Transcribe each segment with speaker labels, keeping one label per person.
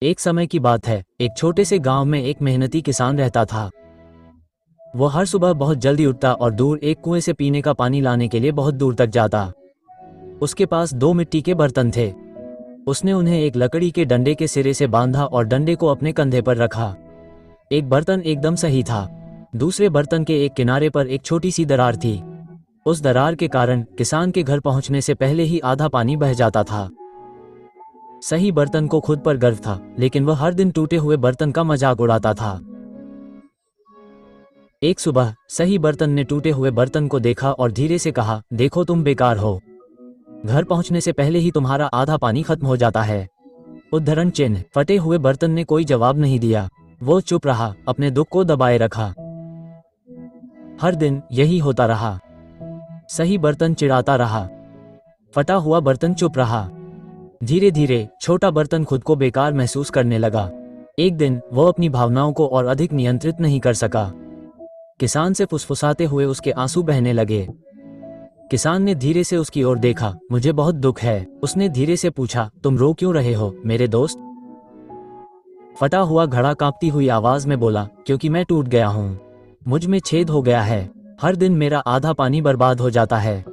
Speaker 1: एक समय की बात है, एक छोटे से गांव में एक मेहनती किसान रहता था। वो हर सुबह बहुत जल्दी उठता और दूर एक कुएं से पीने का पानी लाने के लिए बहुत दूर तक जाता। उसके पास 2 मिट्टी के बर्तन थे। उसने उन्हें एक लकड़ी के डंडे के सिरे से बांधा और डंडे को अपने कंधे पर रखा। एक बर्तन एकदम सही था। दूसरे बर्तन के एक किनारे पर एक छोटी सी दरार थी। उस दरार के कारण किसान के घर पहुंचने से पहले ही आधा पानी बह जाता था। सही बर्तन को खुद पर गर्व था, लेकिन वह हर दिन टूटे हुए बर्तन का मजाक उड़ाता था। एक सुबह सही बर्तन ने टूटे हुए बर्तन को देखा और धीरे से कहा, देखो तुम बेकार हो। घर पहुंचने से पहले ही तुम्हारा आधा पानी खत्म हो जाता है। उद्धरण चिन्ह। फटे हुए बर्तन ने कोई जवाब नहीं दिया। वो चुप रहा, अपने दुख को दबाए रखा। हर दिन यही होता रहा। सही बर्तन चिढ़ाता रहा, फटा हुआ बर्तन चुप रहा। धीरे धीरे छोटा बर्तन खुद को बेकार महसूस करने लगा। एक दिन वो अपनी भावनाओं को और अधिक नियंत्रित नहीं कर सका। किसान से फुसफुसाते हुए उसके आंसू बहने लगे। किसान ने धीरे से उसकी ओर देखा। मुझे बहुत दुख है, उसने धीरे से पूछा। तुम रो क्यों रहे हो मेरे दोस्त? फटा हुआ घड़ा कांपती हुई आवाज में बोला, क्योंकि मैं टूट गया हूँ। मुझ में छेद हो गया है। हर दिन मेरा आधा पानी बर्बाद हो जाता है।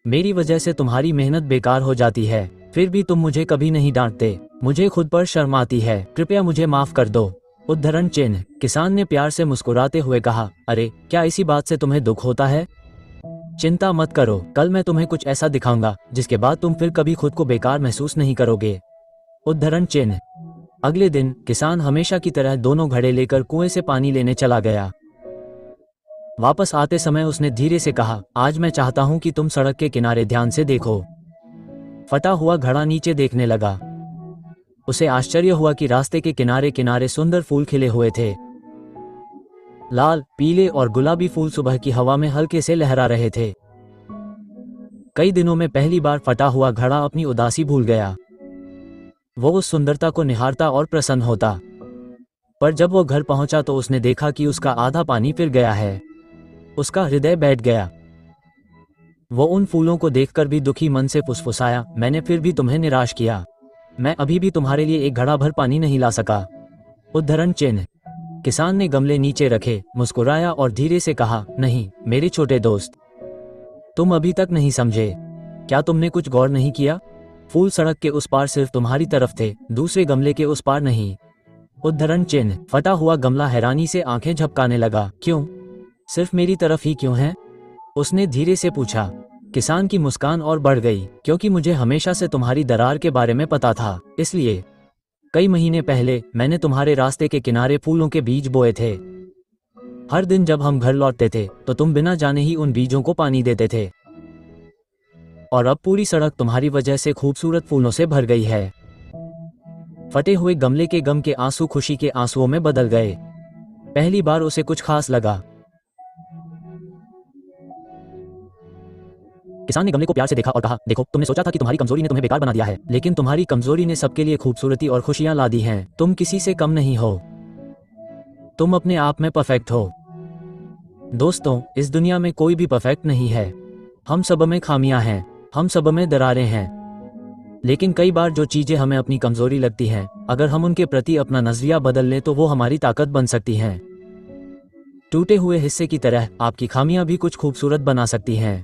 Speaker 1: मेरी वजह से तुम्हारी मेहनत बेकार हो जाती है। फिर भी तुम मुझे कभी नहीं डांटते। मुझे खुद पर शर्म आती है। कृपया मुझे माफ कर दो। उद्धरण चिन्ह। किसान ने प्यार से मुस्कुराते हुए कहा, अरे क्या इसी बात से तुम्हें दुख होता है? चिंता मत करो, कल मैं तुम्हें कुछ ऐसा दिखाऊंगा जिसके बाद तुम फिर कभी खुद को बेकार महसूस नहीं करोगे। उद्धरण चिन्ह। अगले दिन किसान हमेशा की तरह दोनों घड़े लेकर कुएं से पानी लेने चला गया। वापस आते समय उसने धीरे से कहा, आज मैं चाहता हूं कि तुम सड़क के किनारे ध्यान से देखो। फटा हुआ घड़ा नीचे देखने लगा। उसे आश्चर्य हुआ कि रास्ते के किनारे किनारे सुंदर फूल खिले हुए थे। लाल, पीले और गुलाबी फूल सुबह की हवा में हल्के से लहरा रहे थे। कई दिनों में पहली बार फटा हुआ घड़ा अपनी उदासी भूल गया। वो उस सुंदरता को निहारता और प्रसन्न होता। पर जब वो घर पहुंचा तो उसने देखा कि उसका आधा पानी फिर गया है। उसका हृदय बैठ गया। वो उन फूलों को देखकर भी दुखी मन से फुसफुसाया, मैंने फिर भी तुम्हें निराश किया। मैं अभी भी तुम्हारे लिए एक घड़ा भर पानी नहीं ला सका। उद्धरण चिन्ह। किसान ने गमले नीचे रखे, मुस्कुराया और धीरे से कहा, नहीं मेरे छोटे दोस्त, तुम अभी तक नहीं समझे। क्या तुमने कुछ गौर नहीं किया? फूल सड़क के उस पार सिर्फ तुम्हारी तरफ थे, दूसरे गमले के उस पार नहीं। उद्धरण चिन्ह। फटा हुआ गमला हैरानी से आंखें झपकाने लगा। क्यों? सिर्फ मेरी तरफ ही क्यों है? उसने धीरे से पूछा। किसान की मुस्कान और बढ़ गई, क्योंकि मुझे हमेशा से तुम्हारी दरार के बारे में पता था, इसलिए कई महीने पहले मैंने तुम्हारे रास्ते के किनारे फूलों के बीज बोए थे। हर दिन जब हम घर लौटते थे तो तुम बिना जाने ही उन बीजों को पानी देते थे। और अब पूरी सड़क तुम्हारी वजह से खूबसूरत फूलों से भर गई है। फटे हुए गमले के गम के आंसू खुशी के आंसुओं में बदल गए। पहली बार उसे कुछ खास लगा। किसान ने गमले को प्यार से देखा और कहा, देखो तुमने सोचा था कि तुम्हारी कमजोरी ने तुम्हें बेकार बना दिया है, लेकिन तुम्हारी कमजोरी ने सबके लिए खूबसूरती और खुशियां ला दी हैं। तुम किसी से कम नहीं हो। तुम अपने आप में परफेक्ट हो। दोस्तों, इस दुनिया में कोई भी परफेक्ट नहीं है। हम सब में खामियां हैं, हम सब में दरारें हैं। लेकिन कई बार जो चीजें हमें अपनी कमजोरी लगती हैं, अगर हम उनके प्रति अपना नजरिया बदल लें तो वो हमारी ताकत बन सकती हैं। टूटे हुए हिस्से की तरह आपकी खामियां भी कुछ खूबसूरत बना सकती हैं।